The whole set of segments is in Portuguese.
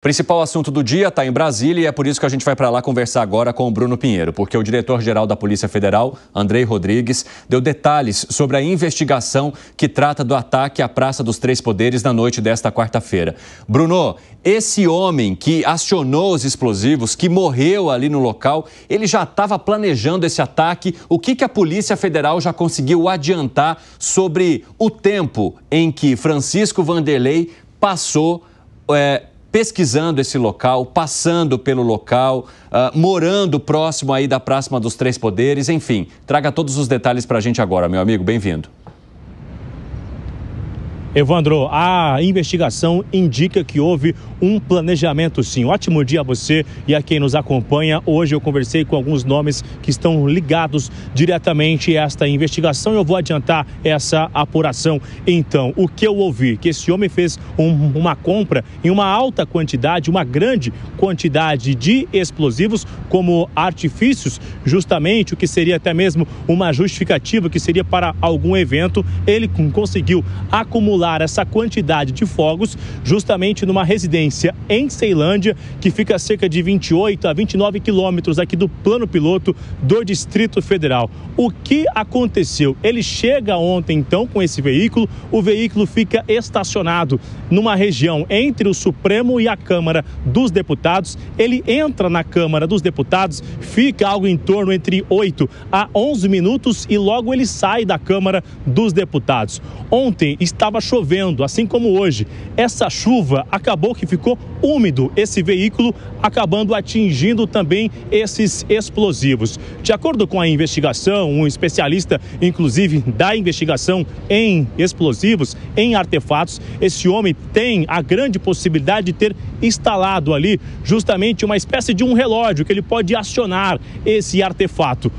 Principal assunto do dia está em Brasília e é por isso que a gente vai para lá conversar agora com o Bruno Pinheiro, porque o diretor-geral da Polícia Federal, Andrei Rodrigues, deu detalhes sobre a investigação que trata do ataque à Praça dos Três Poderes na noite desta quarta-feira. Bruno, esse homem que acionou os explosivos, que morreu ali no local, ele já estava planejando esse ataque. O que a Polícia Federal já conseguiu adiantar sobre o tempo em que Francisco Vanderlei passou pesquisando esse local, passando pelo local, morando próximo aí da Praça dos Três Poderes, enfim, traga todos os detalhes para a gente agora, meu amigo, bem-vindo. Evandro, a investigação indica que houve um planejamento, sim. Ótimo dia a você e a quem nos acompanha. Hoje eu conversei com alguns nomes que estão ligados diretamente a esta investigação e eu vou adiantar essa apuração. Então, o que eu ouvi? Que esse homem fez uma compra em uma alta quantidade, uma grande quantidade de explosivos como artifícios, justamente o que seria até mesmo uma justificativa, que seria para algum evento. Ele conseguiu acumular essa quantidade de fogos justamente numa residência em Ceilândia, que fica a cerca de 28 a 29 quilômetros aqui do plano piloto do Distrito Federal. O que aconteceu? Ele chega ontem então com esse veículo, o veículo fica estacionado numa região entre o Supremo e a Câmara dos Deputados. Ele entra na Câmara dos Deputados, fica algo em torno entre 8 a 11 minutos e logo ele sai da Câmara dos Deputados. Ontem estava chovendo, assim como hoje. Essa chuva acabou que ficou úmido esse veículo, acabando atingindo também esses explosivos. De acordo com a investigação, um especialista, inclusive, da investigação em explosivos, em artefatos, esse homem tem a grande possibilidade de ter instalado ali justamente uma espécie de um relógio que ele pode acionar esse artefato.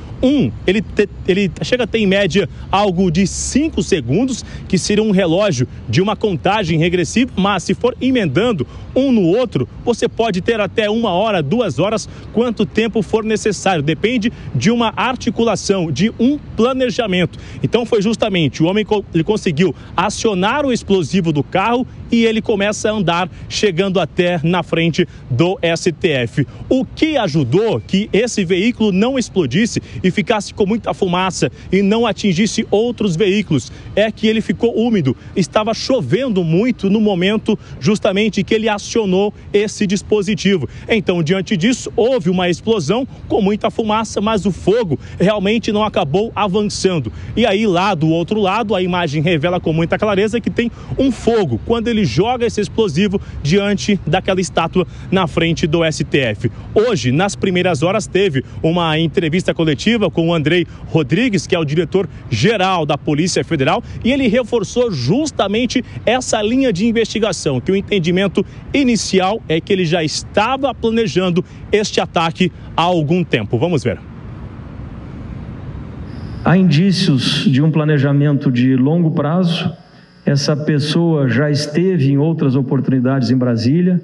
Ele chega a ter em média algo de 5 segundos, que seria um relógio de uma contagem regressiva, mas se for emendando um no outro, você pode ter até 1 hora, 2 horas, quanto tempo for necessário. Depende de uma articulação, de um planejamento. Então foi justamente o homem, ele conseguiu acionar o explosivo do carro e ele começa a andar, chegando até na frente do STF. O que ajudou que esse veículo não explodisse e ficasse com muita fumaça e não atingisse outros veículos é que ele ficou úmido. Estava chovendo muito no momento justamente que ele acionou esse dispositivo. Então, diante disso, houve uma explosão com muita fumaça, mas o fogo realmente não acabou avançando. E aí, lá do outro lado, a imagem revela com muita clareza que tem um fogo quando ele joga esse explosivo diante daquela estátua na frente do STF. Hoje, nas primeiras horas, teve uma entrevista coletiva com o Andrei Rodrigues, que é o diretor-geral da Polícia Federal, e ele reforçou justamente essa linha de investigação, que o entendimento inicial é que ele já estava planejando este ataque há algum tempo. Vamos ver. Há indícios de um planejamento de longo prazo. Essa pessoa já esteve em outras oportunidades em Brasília,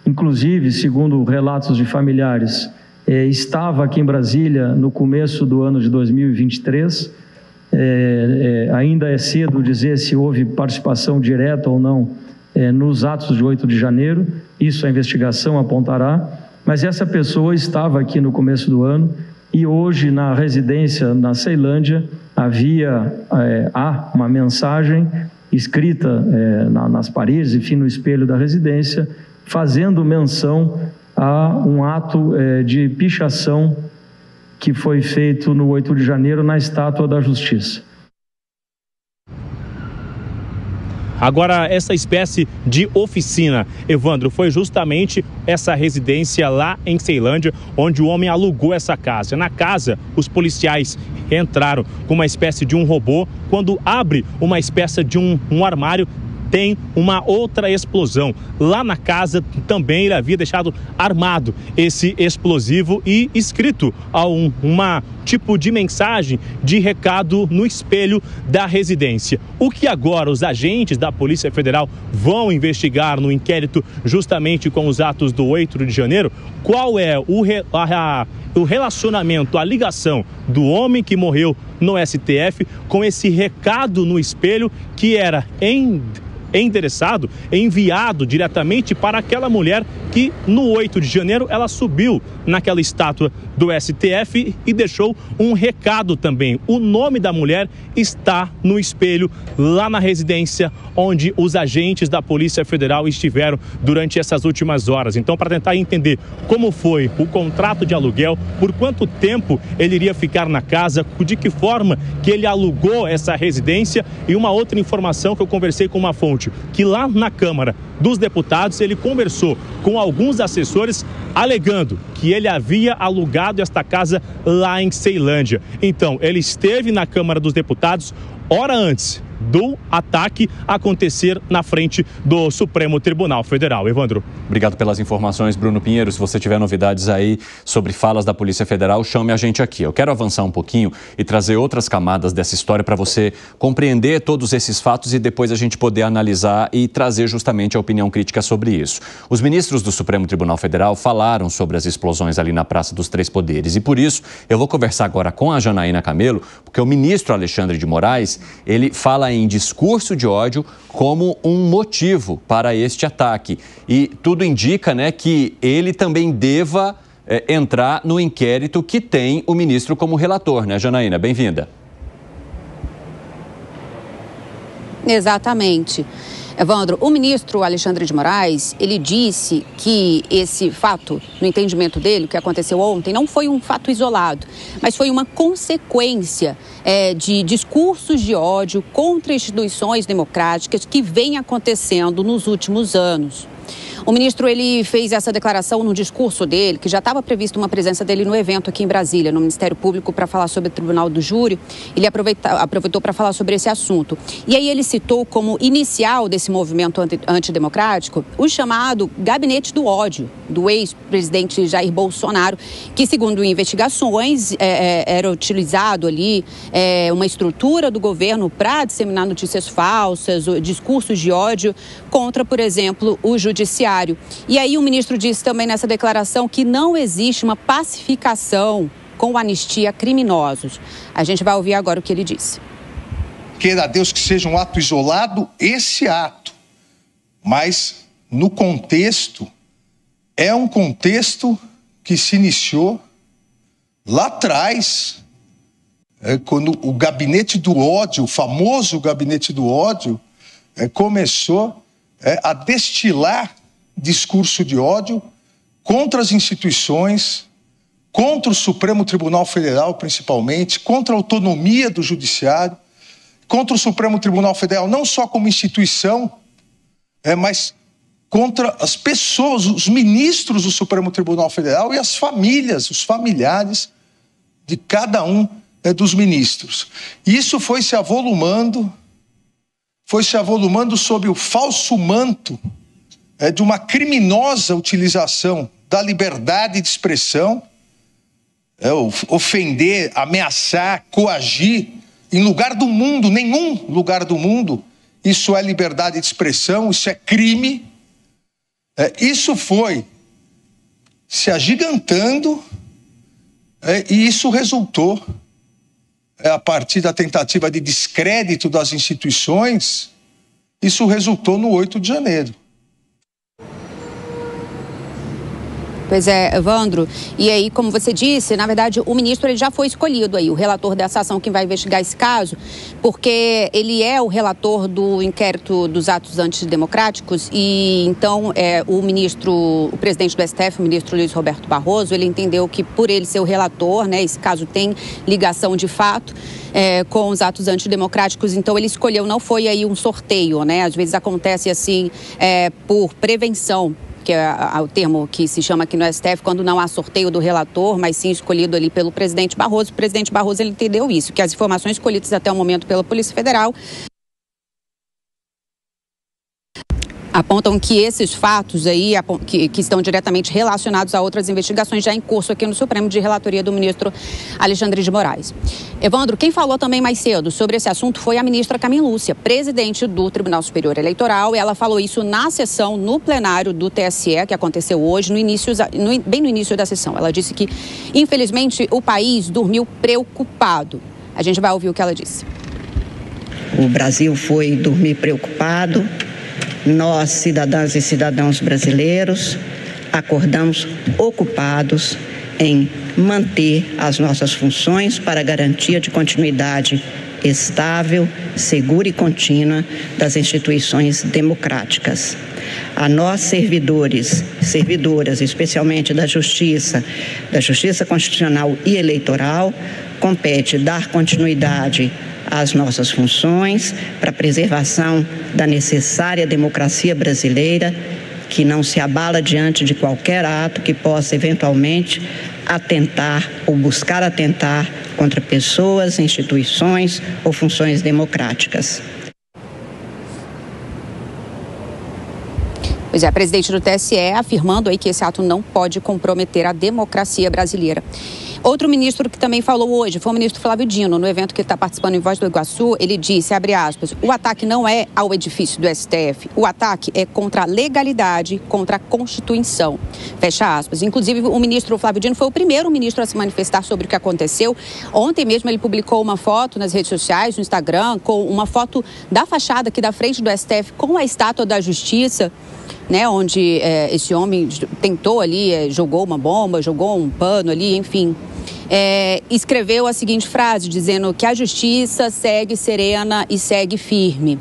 inclusive, segundo relatos de familiares, estava aqui em Brasília no começo do ano de 2023. Ainda é cedo dizer se houve participação direta ou não nos atos de 8 de janeiro, isso a investigação apontará, mas essa pessoa estava aqui no começo do ano e hoje na residência na Ceilândia há uma mensagem escrita nas paredes, enfim, no espelho da residência, fazendo menção a um ato de pichação que foi feito no 8 de janeiro na Estátua da Justiça. Agora, essa espécie de oficina, Evandro, foi justamente essa residência lá em Ceilândia, onde o homem alugou essa casa. Na casa, os policiais entraram com uma espécie de um robô. Quando abre uma espécie de um armário, tem uma outra explosão. Lá na casa também ele havia deixado armado esse explosivo e escrito uma tipo de mensagem de recado no espelho da residência. O que agora os agentes da Polícia Federal vão investigar no inquérito justamente com os atos do 8 de janeiro, qual é o relacionamento, a ligação do homem que morreu no STF com esse recado no espelho que era endereçado, enviado diretamente para aquela mulher que no 8 de janeiro ela subiu naquela estátua do STF e deixou um recado também. O nome da mulher está no espelho lá na residência onde os agentes da Polícia Federal estiveram durante essas últimas horas. Então, para tentar entender como foi o contrato de aluguel, por quanto tempo ele iria ficar na casa, de que forma que ele alugou essa residência, e uma outra informação que eu conversei com uma fonte, que lá na Câmara dos Deputados ele conversou com alguns assessores alegando que ele havia alugado esta casa lá em Ceilândia. Então, ele esteve na Câmara dos Deputados hora antes do ataque acontecer na frente do Supremo Tribunal Federal. Evandro. Obrigado pelas informações, Bruno Pinheiro. Se você tiver novidades aí sobre falas da Polícia Federal, chame a gente aqui. Eu quero avançar um pouquinho e trazer outras camadas dessa história para você compreender todos esses fatos e depois a gente poder analisar e trazer justamente a opinião crítica sobre isso. Os ministros do Supremo Tribunal Federal falaram sobre as explosões ali na Praça dos Três Poderes e por isso eu vou conversar agora com a Janaína Camelo, porque o ministro Alexandre de Moraes, ele fala em discurso de ódio como um motivo para este ataque. E tudo indica, né, que ele também deva entrar no inquérito que tem o ministro como relator, né, Janaína? Bem-vinda. Exatamente. Evandro, o ministro Alexandre de Moraes, ele disse que esse fato, no entendimento dele, o que aconteceu ontem, não foi um fato isolado, mas foi uma consequência de discursos de ódio contra instituições democráticas que vem acontecendo nos últimos anos. O ministro, ele fez essa declaração no discurso dele, que já estava prevista uma presença dele no evento aqui em Brasília, no Ministério Público, para falar sobre o Tribunal do Júri. Ele aproveitou para falar sobre esse assunto. E aí ele citou como inicial desse movimento antidemocrático o chamado Gabinete do Ódio, do ex-presidente Jair Bolsonaro, que, segundo investigações, era utilizado ali uma estrutura do governo para disseminar notícias falsas, discursos de ódio contra, por exemplo, o judiciário. E aí o ministro disse também nessa declaração que não existe uma pacificação com anistia a criminosos. A gente vai ouvir agora o que ele disse. Queira Deus que seja um ato isolado, esse ato. Mas no contexto, é um contexto que se iniciou lá atrás, quando o gabinete do ódio, o famoso gabinete do ódio, começou a destilar discurso de ódio contra as instituições, contra o Supremo Tribunal Federal, principalmente, contra a autonomia do Judiciário, contra o Supremo Tribunal Federal, não só como instituição, mas contra as pessoas, os ministros do Supremo Tribunal Federal e as famílias, os familiares de cada um dos ministros. Isso foi se avolumando sob o falso manto de uma criminosa utilização da liberdade de expressão, ofender, ameaçar, coagir, em lugar do mundo, nenhum lugar do mundo, isso é liberdade de expressão, isso é crime. Isso foi se agigantando e isso resultou, a partir da tentativa de descrédito das instituições, isso resultou no 8 de janeiro. Pois é, Evandro. E aí, como você disse, na verdade, o ministro ele já foi escolhido aí, o relator dessa ação que vai investigar esse caso, porque ele é o relator do inquérito dos atos antidemocráticos e então o presidente do STF, o ministro Luiz Roberto Barroso, ele entendeu que por ele ser o relator, né, esse caso tem ligação de fato com os atos antidemocráticos, então ele escolheu, não foi aí um sorteio, né? Às vezes acontece assim por prevenção, que é o termo que se chama aqui no STF, quando não há sorteio do relator, mas sim escolhido ali pelo presidente Barroso. O presidente Barroso ele entendeu isso, que as informações escolhidas até o momento pela Polícia Federal apontam que esses fatos aí, que estão diretamente relacionados a outras investigações já em curso aqui no Supremo, de relatoria do ministro Alexandre de Moraes. Evandro, quem falou também mais cedo sobre esse assunto foi a ministra Carmen Lúcia, presidente do Tribunal Superior Eleitoral. Ela falou isso na sessão, no plenário do TSE, que aconteceu hoje, bem no início da sessão. Ela disse que, infelizmente, o país dormiu preocupado. A gente vai ouvir o que ela disse. O Brasil foi dormir preocupado. Nós, cidadãs e cidadãos brasileiros, acordamos ocupados em manter as nossas funções para garantia de continuidade estável, segura e contínua das instituições democráticas. A nós, servidoras, especialmente da Justiça Constitucional e Eleitoral, compete dar continuidade às nossas funções para a preservação da necessária democracia brasileira, que não se abala diante de qualquer ato que possa eventualmente atentar ou buscar atentar contra pessoas, instituições ou funções democráticas. Pois é, a presidente do TSE afirmando aí que esse ato não pode comprometer a democracia brasileira. Outro ministro que também falou hoje foi o ministro Flávio Dino, no evento que está participando em Voz do Iguaçu. Ele disse, abre aspas, o ataque não é ao edifício do STF, o ataque é contra a legalidade, contra a Constituição, fecha aspas. Inclusive, o ministro Flávio Dino foi o primeiro ministro a se manifestar sobre o que aconteceu. Ontem mesmo ele publicou uma foto nas redes sociais, no Instagram, com uma foto da fachada aqui da frente do STF com a estátua da Justiça, né, onde esse homem tentou ali, jogou uma bomba, jogou um pano ali, enfim. Escreveu a seguinte frase, dizendo que a justiça segue serena e segue firme.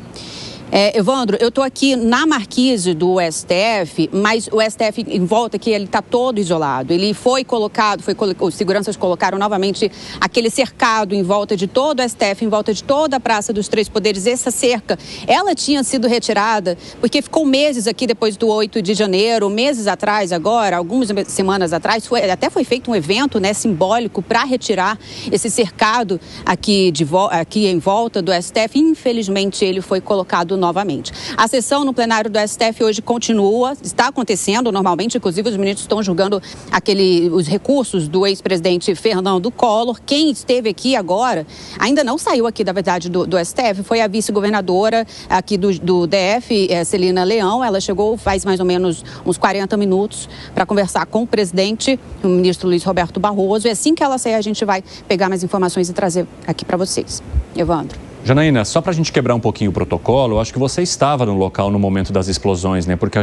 Evandro, eu estou aqui na marquise do STF, mas o STF em volta aqui, ele está todo isolado. Ele foi colocado, os seguranças colocaram novamente aquele cercado em volta de todo o STF, em volta de toda a Praça dos Três Poderes. Essa cerca, ela tinha sido retirada, porque ficou meses aqui depois do 8 de janeiro, meses atrás agora, algumas semanas atrás, até foi feito um evento, né, simbólico para retirar esse cercado aqui em volta do STF. Infelizmente, ele foi colocado novamente. A sessão no plenário do STF hoje continua, está acontecendo normalmente, inclusive os ministros estão julgando os recursos do ex-presidente Fernando Collor. Quem esteve aqui agora, ainda não saiu aqui, da verdade, do STF, foi a vice-governadora aqui do DF, Celina Leão. Ela chegou faz mais ou menos uns 40 minutos para conversar com o presidente, o ministro Luiz Roberto Barroso. E assim que ela sair, a gente vai pegar mais informações e trazer aqui para vocês. Evandro. Janaína, só para a gente quebrar um pouquinho o protocolo, eu acho que você estava no local no momento das explosões, né? Porque a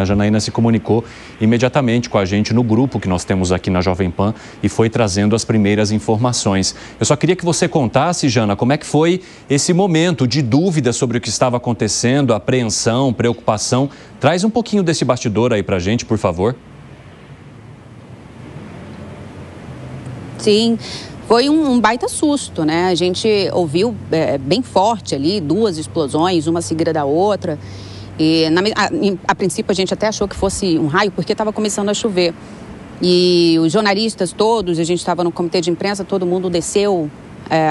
Janaína se comunicou imediatamente com a gente no grupo que nós temos aqui na Jovem Pan e foi trazendo as primeiras informações. Eu só queria que você contasse, Jana, como é que foi esse momento de dúvida sobre o que estava acontecendo, apreensão, preocupação. Traz um pouquinho desse bastidor aí para a gente, por favor. Sim. Foi um baita susto, né? A gente ouviu bem forte ali, 2 explosões, uma seguida da outra. E a princípio a gente até achou que fosse um raio, porque estava começando a chover. E os jornalistas todos, a gente estava no comitê de imprensa, todo mundo desceu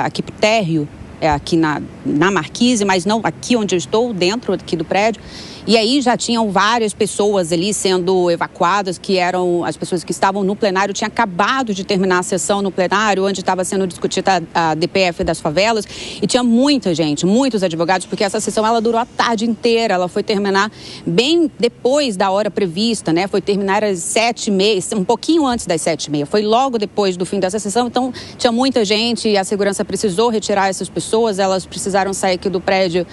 aqui pro térreo, aqui na marquise, mas não aqui onde eu estou, dentro aqui do prédio. E aí já tinham várias pessoas ali sendo evacuadas, que eram as pessoas que estavam no plenário. Tinha acabado de terminar a sessão no plenário, onde estava sendo discutida a DPF das favelas. E tinha muita gente, muitos advogados, porque essa sessão ela durou a tarde inteira. Ela foi terminar bem depois da hora prevista, né? Foi terminar às 7h30, um pouquinho antes das 7h30. Foi logo depois do fim dessa sessão. Então, tinha muita gente e a segurança precisou retirar essas pessoas. Elas precisaram sair aqui do prédio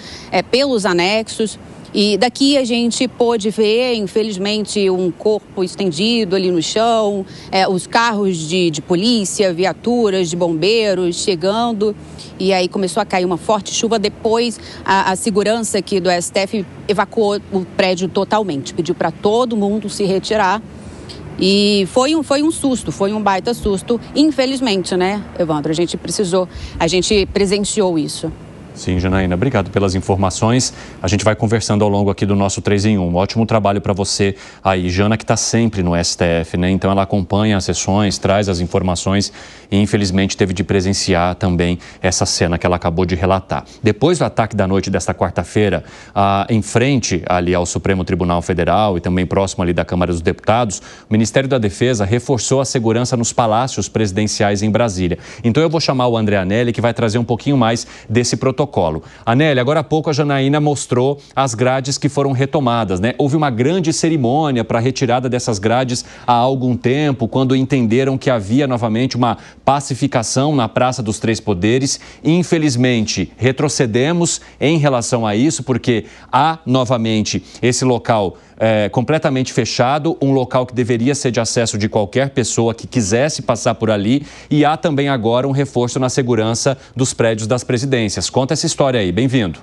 pelos anexos. E daqui a gente pôde ver, infelizmente, um corpo estendido ali no chão, os carros de polícia, viaturas de bombeiros chegando. E aí começou a cair uma forte chuva. Depois, a segurança aqui do STF evacuou o prédio totalmente. Pediu para todo mundo se retirar. E foi um susto, foi um baita susto. Infelizmente, né, Evandro? A gente presenciou isso. Sim, Janaína, obrigado pelas informações. A gente vai conversando ao longo aqui do nosso 3 em 1. Ótimo trabalho para você aí, Jana, que está sempre no STF, né? Então ela acompanha as sessões, traz as informações e infelizmente teve de presenciar também essa cena que ela acabou de relatar. Depois do ataque da noite desta quarta-feira, em frente ali ao Supremo Tribunal Federal e também próximo ali da Câmara dos Deputados, o Ministério da Defesa reforçou a segurança nos palácios presidenciais em Brasília. Então eu vou chamar o André Anelli, que vai trazer um pouquinho mais desse protocolo. Anelli, agora há pouco a Janaína mostrou as grades que foram retomadas, né? Houve uma grande cerimônia para a retirada dessas grades há algum tempo, quando entenderam que havia novamente uma pacificação na Praça dos Três Poderes. Infelizmente, retrocedemos em relação a isso, porque há novamente esse local completamente fechado, um local que deveria ser de acesso de qualquer pessoa que quisesse passar por ali, e há também agora um reforço na segurança dos prédios das presidências. Conta essa história aí, bem-vindo.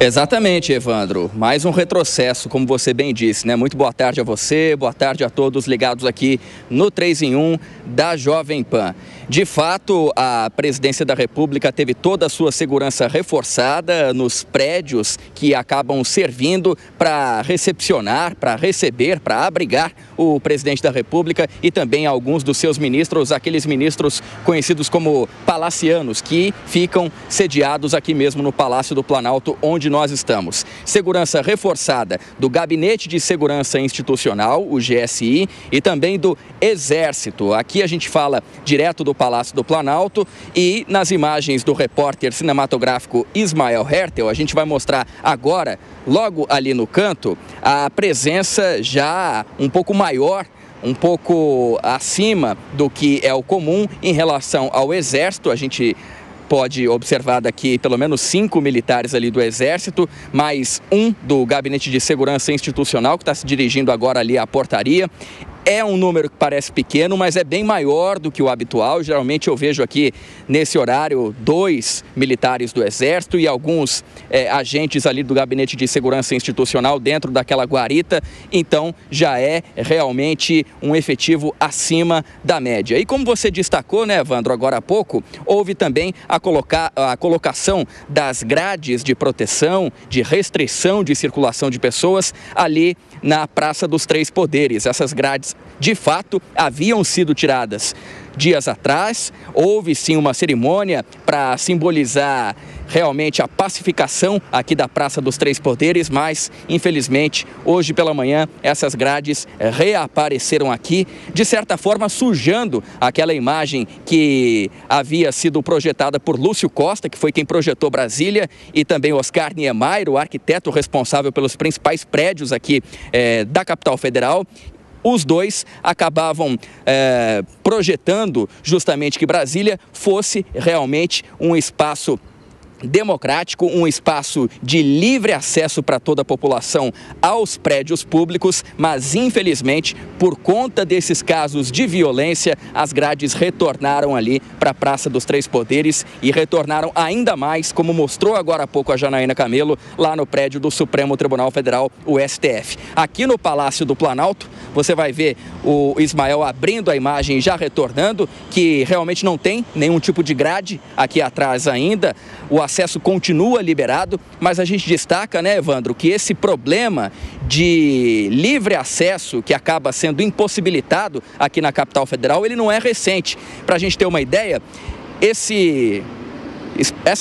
Exatamente, Evandro. Mais um retrocesso, como você bem disse, né? Muito boa tarde a você, boa tarde a todos ligados aqui no 3 em 1 da Jovem Pan. De fato, a Presidência da República teve toda a sua segurança reforçada nos prédios que acabam servindo para recepcionar, para receber, para abrigar o Presidente da República e também alguns dos seus ministros, aqueles ministros conhecidos como palacianos, que ficam sediados aqui mesmo no Palácio do Planalto, onde nós estamos. Segurança reforçada do Gabinete de Segurança Institucional, o GSI, e também do Exército. Aqui a gente fala direto do Palácio do Planalto e nas imagens do repórter cinematográfico Ismael Hertel, a gente vai mostrar agora, logo ali no canto, a presença já um pouco maior, um pouco acima do que é o comum em relação ao Exército. A gente pode observar daqui pelo menos 5 militares ali do Exército, mais um do Gabinete de Segurança Institucional, que está se dirigindo agora ali à portaria. É um número que parece pequeno, mas é bem maior do que o habitual. Geralmente eu vejo aqui nesse horário 2 militares do Exército e alguns agentes ali do Gabinete de Segurança Institucional dentro daquela guarita. Então já é realmente um efetivo acima da média. E como você destacou, né, Evandro, agora há pouco, houve também a colocação das grades de proteção, de restrição de circulação de pessoas ali na Praça dos Três Poderes. Essas grades, de fato, haviam sido tiradas dias atrás. Houve sim uma cerimônia para simbolizar realmente a pacificação aqui da Praça dos Três Poderes, mas infelizmente hoje pela manhã essas grades reapareceram aqui, de certa forma sujando aquela imagem que havia sido projetada por Lúcio Costa, que foi quem projetou Brasília, e também Oscar Niemeyer, o arquiteto responsável pelos principais prédios aqui da capital federal. Os dois acabavam projetando justamente que Brasília fosse realmente um espaço democrático, um espaço de livre acesso para toda a população aos prédios públicos, mas infelizmente, por conta desses casos de violência, as grades retornaram ali para a Praça dos Três Poderes e retornaram ainda mais, como mostrou agora há pouco a Janaína Camelo, lá no prédio do Supremo Tribunal Federal, o STF. Aqui no Palácio do Planalto, você vai ver o Ismael abrindo a imagem e já retornando, que realmente não tem nenhum tipo de grade aqui atrás ainda. O acesso continua liberado, mas a gente destaca, né, Evandro, que esse problema de livre acesso que acaba sendo impossibilitado aqui na capital federal, ele não é recente. Para a gente ter uma ideia, essa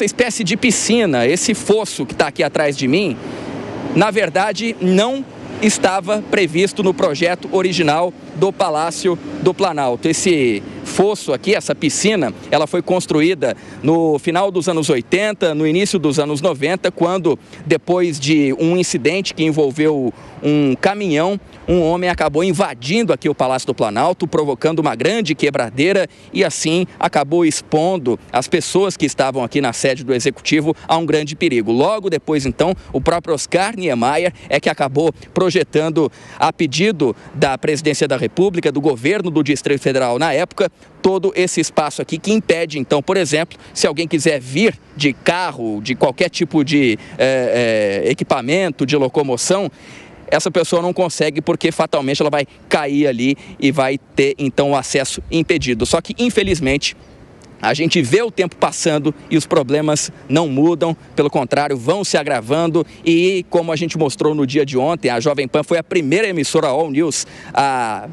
espécie de piscina, esse fosso que está aqui atrás de mim, na verdade não estava previsto no projeto original do Palácio do Planalto. Esse fosso aqui, essa piscina, ela foi construída no final dos anos 80, no início dos anos 90, quando, depois de um incidente que envolveu um caminhão, um homem acabou invadindo aqui o Palácio do Planalto, provocando uma grande quebradeira e assim acabou expondo as pessoas que estavam aqui na sede do Executivo a um grande perigo. Logo depois, então, o próprio Oscar Niemeyer é que acabou projetando, a pedido da Presidência da República, do governo do Distrito Federal na época, todo esse espaço aqui que impede, então, por exemplo, se alguém quiser vir de carro, de qualquer tipo de equipamento, de locomoção, essa pessoa não consegue porque fatalmente ela vai cair ali e vai ter, então, o acesso impedido. Só que, infelizmente, a gente vê o tempo passando e os problemas não mudam, pelo contrário, vão se agravando e, como a gente mostrou no dia de ontem, a Jovem Pan foi a primeira emissora All News a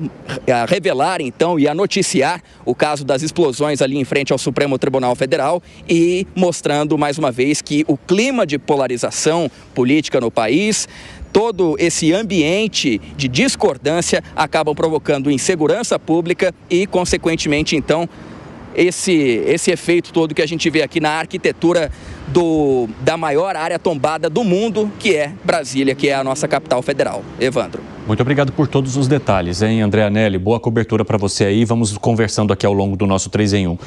revelar, então, e a noticiar o caso das explosões ali em frente ao Supremo Tribunal Federal e mostrando, mais uma vez, que o clima de polarização política no país, todo esse ambiente de discordância acabam provocando insegurança pública e, consequentemente, então, esse efeito todo que a gente vê aqui na arquitetura da maior área tombada do mundo, que é Brasília, que é a nossa capital federal. Evandro. Muito obrigado por todos os detalhes, hein, André Anelli? Boa cobertura para você aí. Vamos conversando aqui ao longo do nosso 3 em 1.